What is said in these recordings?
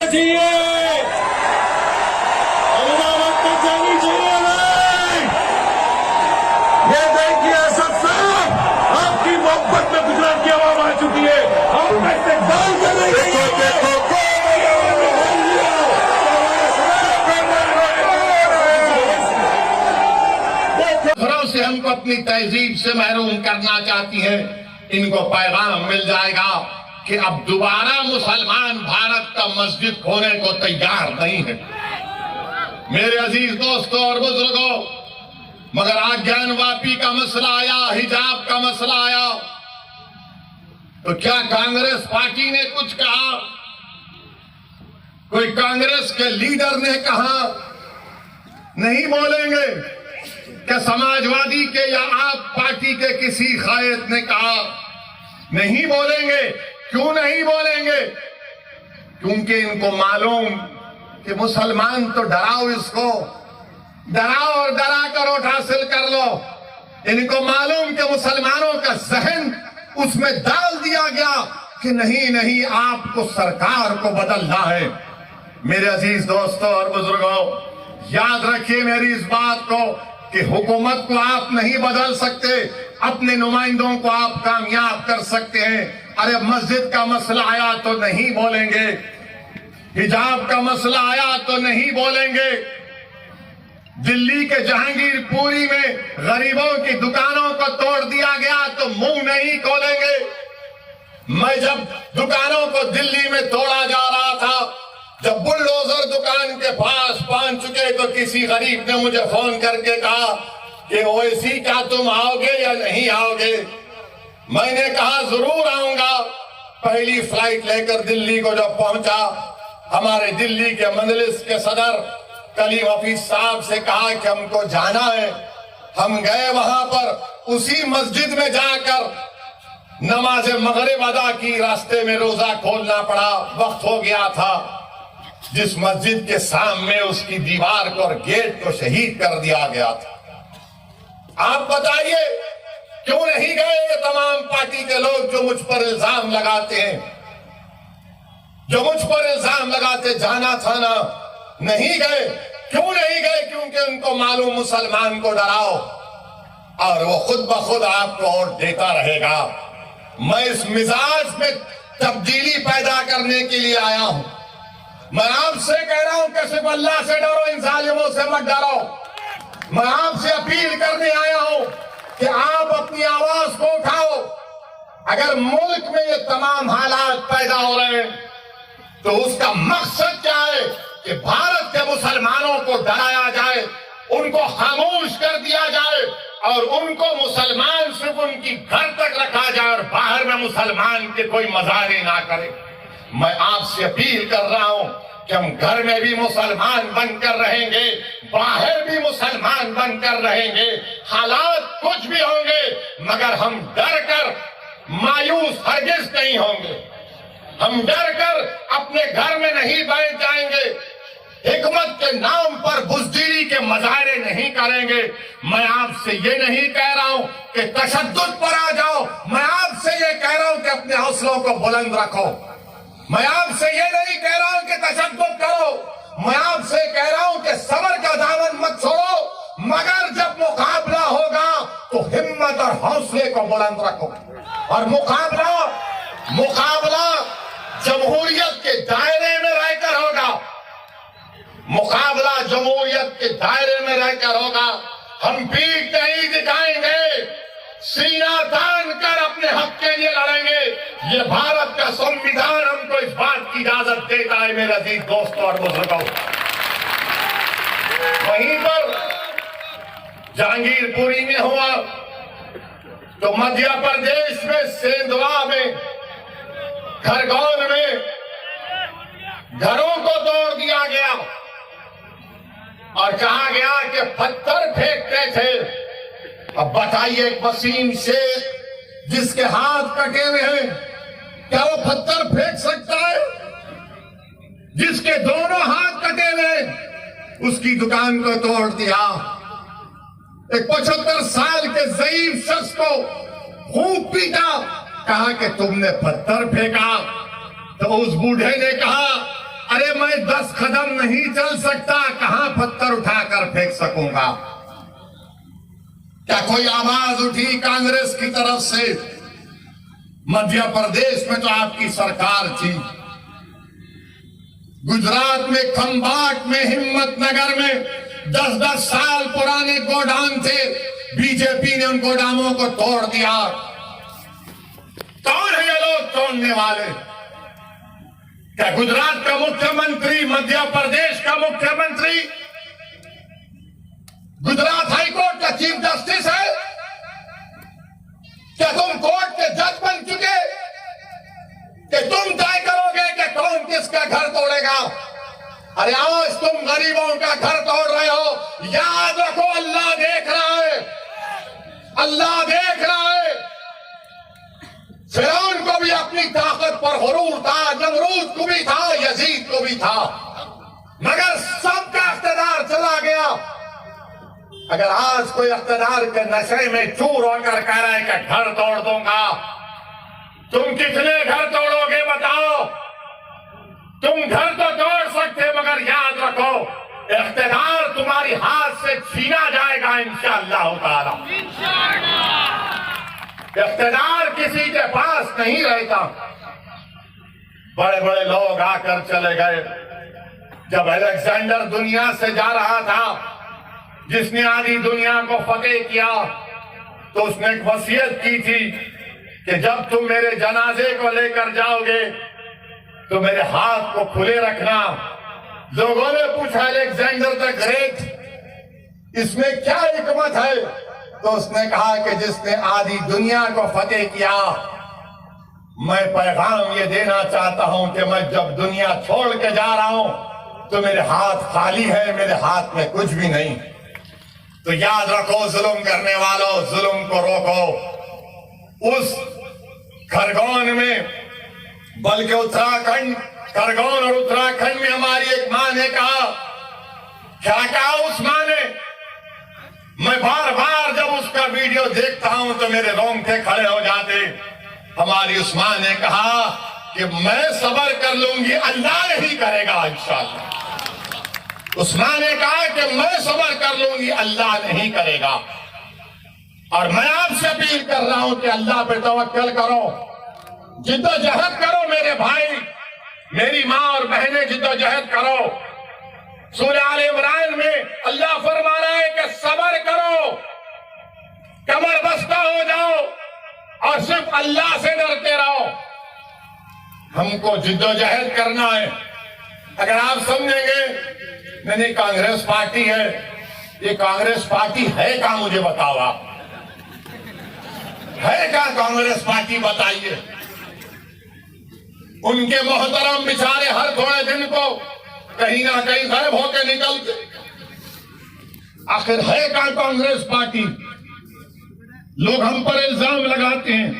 चाहिए, अमदावाद तक जानी चाहिए नहीं। ये देखिए असद साहब, आपकी मोहब्बत में गुजरात की आवाज आ चुकी है। हम इस्तेकबाल कर रहे हैं। से हमको अपनी तहजीब से महरूम करना चाहती है। इनको पैगाम मिल जाएगा कि अब दोबारा मुसलमान भारत का मस्जिद खोने को तैयार नहीं है। मेरे अजीज दोस्तों और बुजुर्गों, मगर आज ज्ञानवापी का मसला आया, हिजाब का मसला आया, तो क्या कांग्रेस पार्टी ने कुछ कहा? कोई कांग्रेस के लीडर ने कहा? नहीं बोलेंगे। क्या समाजवादी के या आप पार्टी के किसी कायद ने कहा? नहीं बोलेंगे। क्यों नहीं बोलेंगे? क्योंकि इनको मालूम कि मुसलमान तो डराओ, इसको डराओ और डरा कर वोट हासिल कर लो। इनको मालूम कि मुसलमानों का जहन उसमें डाल दिया गया कि नहीं नहीं, आपको सरकार को बदलना है। मेरे अजीज दोस्तों और बुजुर्गों, याद रखिए मेरी इस बात को कि हुकूमत को आप नहीं बदल सकते, अपने नुमाइंदों को आप कामयाब कर सकते हैं। अरे मस्जिद का मसला आया तो नहीं बोलेंगे, हिजाब का मसला आया तो नहीं बोलेंगे, दिल्ली के जहांगीरपुरी में गरीबों की दुकानों को तोड़ दिया गया तो मुंह नहीं खोलेंगे। मैं जब दुकानों को दिल्ली में तोड़ा जा रहा था, जब बुलडोजर दुकान के पास पहुंच चुके तो किसी गरीब ने मुझे फोन करके कहा कि ओवैसी क्या तुम आओगे या नहीं आओगे? मैंने कहा जरूर आऊंगा। पहली फ्लाइट लेकर दिल्ली को जब पहुंचा, हमारे दिल्ली के मजलिस के सदर कलीम हफीज साहब से कहा कि हमको जाना है। हम गए वहां पर, उसी मस्जिद में जाकर नमाज मगरिब अदा की। रास्ते में रोजा खोलना पड़ा, वक्त हो गया था। जिस मस्जिद के सामने उसकी दीवार को और गेट को शहीद कर दिया गया था। आप बताइए क्यों नहीं गए ये तमाम पार्टी के लोग जो मुझ पर इल्जाम लगाते हैं, जो मुझ पर इल्जाम लगाते? जाना था ना, नहीं गए। क्यों नहीं गए? क्योंकि उनको मालूम मुसलमान को डराओ और वो खुद ब खुद आपको वोट देता रहेगा। मैं इस मिजाज में तब्दीली पैदा करने के लिए आया हूं। मैं आपसे कह रहा हूं कि सिर्फ अल्लाह से डरो, इन जालिमों से मत डरो। मैं आपसे अपील करने आया हूं कि आप अपनी आवाज को उठाओ। अगर मुल्क में ये तमाम हालात पैदा हो रहे हैं तो उसका मकसद क्या है? कि भारत के मुसलमानों को डराया जाए, उनको खामोश कर दिया जाए और उनको मुसलमान सिर्फ उनकी घर तक रखा जाए और बाहर में मुसलमान के कोई मजारे ना करे। मैं आपसे अपील कर रहा हूं कि हम घर में भी मुसलमान बनकर रहेंगे, बाहर भी मुसलमान बनकर रहेंगे। हालात कुछ भी होंगे मगर हम डर कर मायूस हरगिज नहीं होंगे। हम डर कर अपने घर में नहीं बैठ जाएंगे। हिकमत के नाम पर बुज़दिली के मजारे नहीं करेंगे। मैं आपसे ये नहीं कह रहा हूं कि तशद्दुद पर आ जाओ। मैं आपसे ये कह रहा हूं कि अपने हौसलों को बुलंद रखो। मैं आपसे ये नहीं कह रहा हूं कि तशद्दुद करो। मैं आपसे कह रहा हूं कि सब्र का दामन मत छोड़ो, मगर जब मुकाबला होगा तो हिम्मत और हौसले को बुलंद रखो। और मुकाबला जमहूरियत के दायरे में रहकर होगा। मुकाबला जमहूरियत के दायरे में रहकर होगा। हम पीठ नहीं दिखाएंगे, सीना तान कर अपने हक के लिए लड़ेंगे। ये भारत का संविधान हमको इस बात की इजाजत देता है। मेरे अजीज दोस्तों और बुजुर्गों, वहीं पर जहांगीरपुरी में हुआ तो मध्य प्रदेश में सेंधवा में, खरगोन में घरों को तोड़ दिया गया और कहा गया कि पत्थर फेंकते थे। अब बताइए, एक वसीम शेख जिसके हाथ कटे हुए हैं, क्या वो पत्थर फेंक सकता है? जिसके दोनों हाथ कटे हुए, उसकी दुकान को तोड़ दिया। एक 75 साल के ज़ईफ शख्स को खूब पीटा, कहा कि तुमने पत्थर फेंका। तो उस बूढ़े ने कहा, अरे 10 कदम नहीं चल सकता, कहां पत्थर उठाकर फेंक सकूंगा? क्या कोई आवाज उठी कांग्रेस की तरफ से? मध्य प्रदेश में तो आपकी सरकार थी, गुजरात में खंबाट में, हिम्मतनगर में 10-10 साल पुराने गोडाउन थे, बीजेपी ने उन गोदामों को तोड़ दिया। कौन है ये लोग तोड़ने वाले? क्या गुजरात का मुख्यमंत्री, मध्य प्रदेश का मुख्यमंत्री, गुजरात हाईकोर्ट का चीफ जस्टिस है? क्या तुम कोर्ट के जज बन चुके कि तुम तय करोगे कि कौन किसका घर तोड़ेगा? अरे आज तुम गरीबों का घर तोड़ रहे हो, याद रखो अल्लाह देख रहा है, अल्लाह देख रहा है। फिरौन को भी अपनी ताकत पर गुरूर था, नमरूद को भी था, यजीद को भी था, मगर सबका इख्तियार चला गया। अगर आज कोई इख्तियार के नशे में चूर होकर कह रहा है कि घर तोड़ दूंगा, तुम कितने घर तोड़ोगे बताओ? तुम घर तो तोड़ सकते, मगर याद रखो इख्तियार तुम्हारी हाथ से छीना जाएगा इंशाअल्लाह ताला। इख्तियार किसी के पास नहीं रहता। बड़े बड़े लोग आकर चले गए। जब अलेक्जेंडर दुनिया से जा रहा था, जिसने आधी दुनिया को फतेह किया, तो उसने एक वसीयत की थी कि जब तुम मेरे जनाजे को लेकर जाओगे तो मेरे हाथ को खुले रखना। लोगों ने पूछा अलेक्जेंडर द ग्रेट, इसमें क्या हिकमत है? तो उसने कहा कि जिसने आधी दुनिया को फतेह किया, मैं पैगाम ये देना चाहता हूं कि मैं जब दुनिया छोड़ के जा रहा हूं तो मेरे हाथ खाली है, मेरे हाथ में कुछ भी नहीं। तो याद रखो, जुल्म करने वालों, जुल्म को रोको। उस खरगोन में, बल्कि उत्तराखंड, खरगोन और उत्तराखंड में हमारी एक मां ने कहा, क्या कहा उस मां ने? मैं बार बार जब उसका वीडियो देखता हूं तो मेरे रोंगटे खड़े हो जाते। हमारी उस मां ने कहा कि मैं सब्र कर लूंगी, अल्लाह नहीं करेगा इंशाअल्लाह। उस मां ने कहा कि मैं सब्र कर लूंगी, अल्लाह नहीं करेगा। और मैं आपसे अपील कर रहा हूं कि अल्लाह पे तवक्कल करो, जिद्दोजहद करो मेरे भाई, मेरी मां और बहनें, जिद्दोजहद करो। सूरह आल इमरान में अल्लाह फरमा रहा है कि सब्र करो, कमर बस्ता हो जाओ और सिर्फ अल्लाह से डरते रहो। हमको जिद्दोजहद करना है। अगर आप समझेंगे नहीं कांग्रेस पार्टी है, ये कांग्रेस पार्टी है क्या? मुझे बताओ, आप है क्या कांग्रेस पार्टी? बताइए। उनके मोहतरम बेचारे हर थोड़े दिन को कहीं ना कहीं गायब होकर निकलते। आखिर है क्या कांग्रेस पार्टी? लोग हम पर इल्जाम लगाते हैं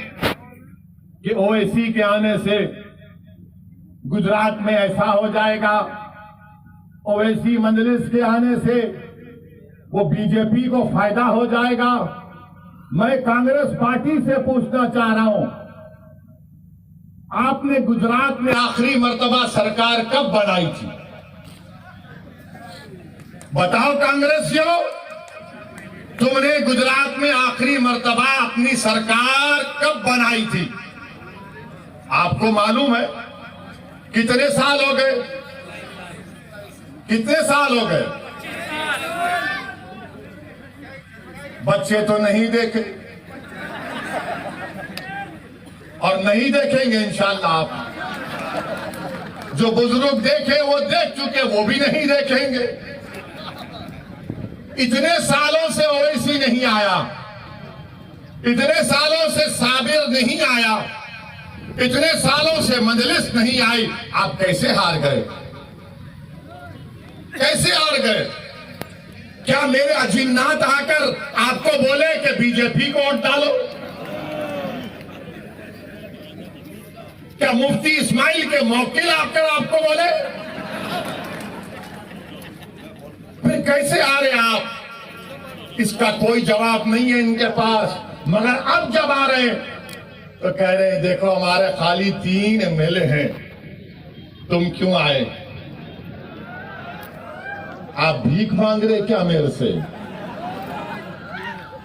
कि ओवैसी के आने से गुजरात में ऐसा हो जाएगा, ओवैसी मजलिस के आने से वो बीजेपी को फायदा हो जाएगा। मैं कांग्रेस पार्टी से पूछना चाह रहा हूं, आपने गुजरात में आखिरी मर्तबा सरकार कब बनाई थी? बताओ कांग्रेसियों, तुमने गुजरात में आखिरी मर्तबा अपनी सरकार कब बनाई थी? आपको मालूम है? कितने साल हो गए? कितने साल हो गए? बच्चे तो नहीं देखे और नहीं देखेंगे इंशाअल्लाह। आप जो बुजुर्ग देखे वो देख चुके, वो भी नहीं देखेंगे। इतने सालों से ओवैसी नहीं आया, इतने सालों से साबिर नहीं आया, इतने सालों से मजलिस नहीं आई। आप कैसे हार गए? कैसे हार गए? क्या मेरे अजिन्नात आकर आपको बोले कि बीजेपी को वोट डालो? क्या मुफ्ती इस्माइल के मौकिल आकर आपको बोले? फिर कैसे आ रहे आप? इसका कोई जवाब नहीं है इनके पास। मगर अब जब आ रहे तो कह रहे हैं देखो हमारे खाली 3 एमएलए हैं, तुम क्यों आए? आप भीख मांग रहे क्या मेरे से?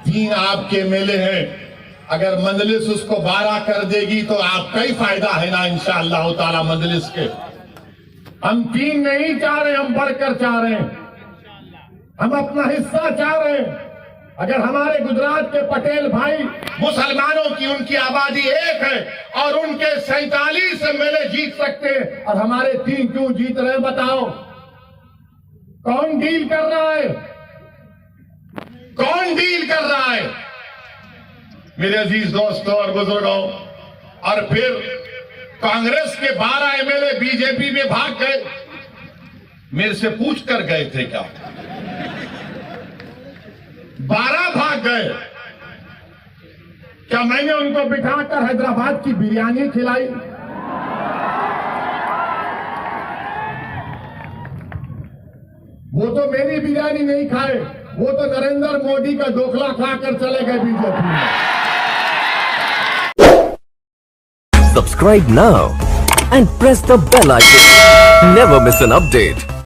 3 आपके एमएलए हैं, अगर मंजलिस उसको 12 कर देगी तो आपका ही फायदा है ना इंशाअल्लाह ताला मंजलिस के। हम 3 नहीं चाह रहे, हम बढ़कर चाह रहे हैं, हम अपना हिस्सा चाह रहे हैं। अगर हमारे गुजरात के पटेल भाई मुसलमानों की उनकी आबादी 1 है और उनके 47 एमएलए जीत सकते हैं और हमारे 3 क्यों जीत रहे हैं बताओ? कौन डील कर रहा है? कौन डील कर रहा है? मेरे अजीज दोस्तों और बुजुर्गों, और फिर कांग्रेस के 12 एमएलए बीजेपी में भाग गए। मेरे से पूछ कर गए थे क्या? 12 भाग गए। क्या मैंने उनको बिठाकर हैदराबाद की बिरयानी खिलाई? वो तो मेरी बिरयानी नहीं खाए, वो तो नरेंद्र मोदी का ढोकला खाकर चले गए बीजेपी में। Subscribe now and press the bell icon. Never miss an update.